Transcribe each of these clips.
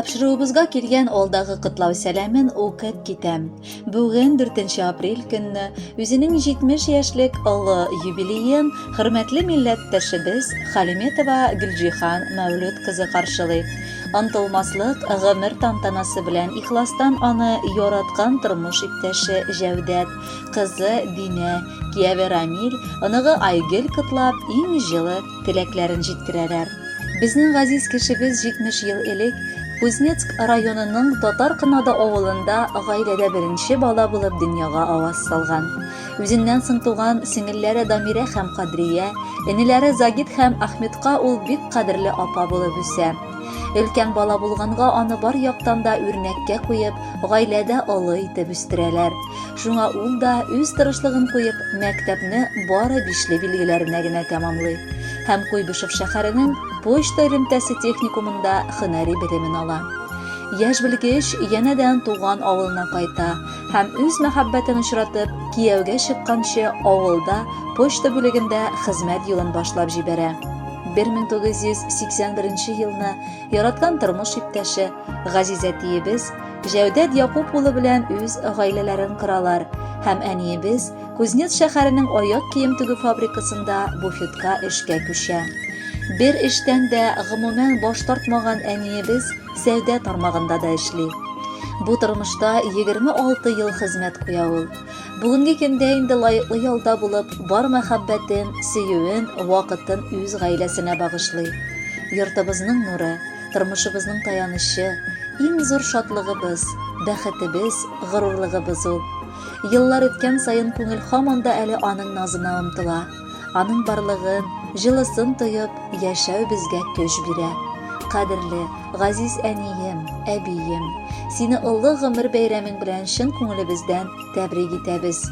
Тапшыруыбызга килгән алдагы котлау сәламен укып китәм. Бүген 4 апрель көнне үзенең 70 яшьлек олы юбилеен хөрмәтле милләттәшебез Халиметова Гөлҗихан Мәүлүд кызы каршылый. Антылмаслык гомер тантанасы белән ихластан аны яраткан тормыш иптәше Җәүдәт, кызы Динә, кияве Рамил, оныгы Айгөл котлап иң җылы теләкләрен җиткерәләр. Безнең газиз кешебез 70 ел элек Кузнецк районының Татар Кынады авылында гаиләдә беренче бала булып дөньяга аваз салган. Үзеннән соң туган сеңелләре Дамира һәм Кадрия, энеләре Загид һәм Ахметка ул бик кадерле апа булып үсә. Өлкән бала булганга аны бар яктан да үрнәккә куеп, гаиләдә олы итеп үстерәләр. Шуңа ул да үз тырышлыгын куеп, мәктәпне бары 5 билгеләренә генә тәмамлый. Һәм Куйбышев шәһәренең почта элемтәсе техникумында һөнәри белемен ала. Яшь белгеч янәдән туган авылына кайта һәм үз мәхәббәтен очратып, кияүгә чыкканчы авылда почта бүлегендә хезмәт юлын башлап җибәрә. 1981 елны яраткан тормыш иптәше Газизә тиебез Җәүдәт Якуб улы белән үз гаиләләрен коралар һәм әниебез Кузнец шәһәренең аяк кием тегү фабрикасында буфетка эшкә күчә. Бер эштән дә гомумән баш тартмаган әниебез сәүдә тармагында да эшли. Бу тормышта 26 ел хезмәт куя ул. Бүгенге көндә инде лаеклы ялда булып, бар мәхәббәтен, сөюен, вакытын үз гаиләсенә багышлый. Йортыбызның нуры, тормышыбызның таянышы, иң зур шатлыгыбыз, бәхетебез, горурлыгыбыз ул. Еллар үткән саен күңел һаман да әле аның назына омтыла. Аның барлыгын, җылысын тоеп, яшәү безгә көч бирә. Кадерле, газиз әнием, әбием, сине олы гомер бәйрәмең белән чын күңелебездән тәбрик итәбез.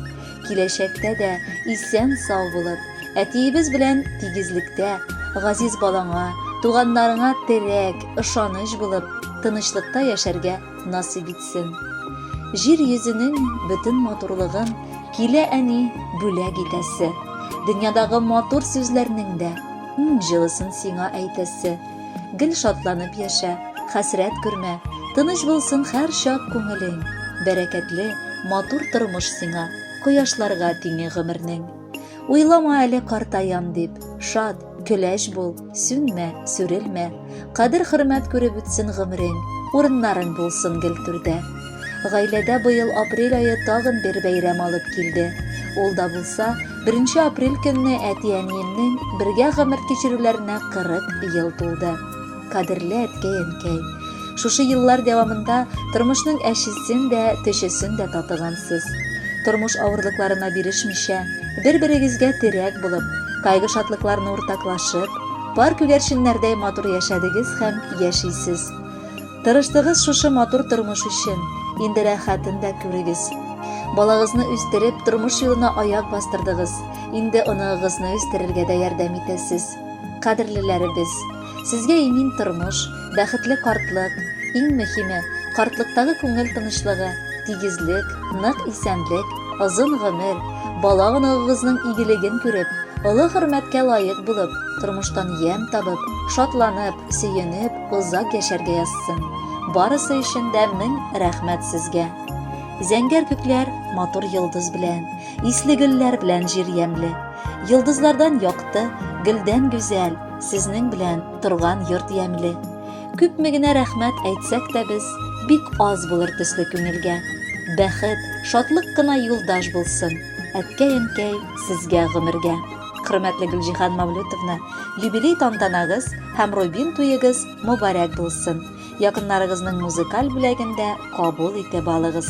Киләчәктә дә исән сау булып, әтиебез белән тигезлектә, газиз балаңа, туганнарыңа терәк, ышаныч булып, тынычлыкта яшәргә насыйп итсен. Җир йөзенең бөтен матурлыгын килә әни бүләк итәсе. Дөньядагы матур сүзләрнең дә иң җылысын сиңа әйтәсе. Гел шатланып яшә, хәсрәт күрмә, тыныч булсын һәр чак күңелең. Бәрәкәтле, матур тормыш сиңа, кояшларга тиңе гомернең. Уйлама әле картаям дип, шат, көләч бул, сүнмә, сүрелмә. Кадер-хөрмәт күреп үтсен гомерең, урыннарың булсын гел түрдә. Гаиләдә быел апрель айы тагын бер бәйрәм алып килде. Ул да булса, 1 апрель көнне әти-әниемнең бергә гомер кичерүләренә 40 ел тулды. Кадерле әткәй-әнкәй, шушы еллар дәвамында тормышның әшесен дә, төшесен дә татыгансыз. Тормыш авырлыкларына бирешмичә, бер-берегезгә терәк булып, кайгы-шатлыкларны уртаклашып, бар күгәрченнәрдәй матур яшәдегез һәм яшисез. Тырыштыгыз шушы матур тормыш өчен, инде рәхәтен дә күрегез. Балагызны үстереп, тормыш юлына аяк бастырдыгыз, инде оныгызны үстерергә дә ярдәм итәсез. Кадерлеләребез, сезгә имин тормыш, бәхетле картлык, иң мөһиме, картлыктагы күңел тынычлыгы, тигезлек, нык исәнлек, озын гомер, бала оныгызның игелеген күреп, олы хөрмәткә лаек булып, тормыштан ямь табып, шатланып, сөенеп, озак яшәргә язсын. Барысы өчен дә 1000 рәхмәт сезгә. Зәңгәр күкләр матур йолдыз белән, исле гөлләр белән җир ямьле. Йолдызлардан якты, гөлдән гүзәл, сезнең белән торган йорт ямьле. Күпме генә рәхмәт әйтсәк тә без, бик аз булыр төсле күңелгә. Бәхет, шатлык кына юлдаш булсын, әткәй-әнкәй сезгә гомергә. Хөрмәтле Гөлҗихан Мәүлүтовна, юбилей тантанагыз һәм Рубин туегыз мөбарәк булсын. Якыннарыгызның музыкаль бүләгендә кабул итеп алыгыз.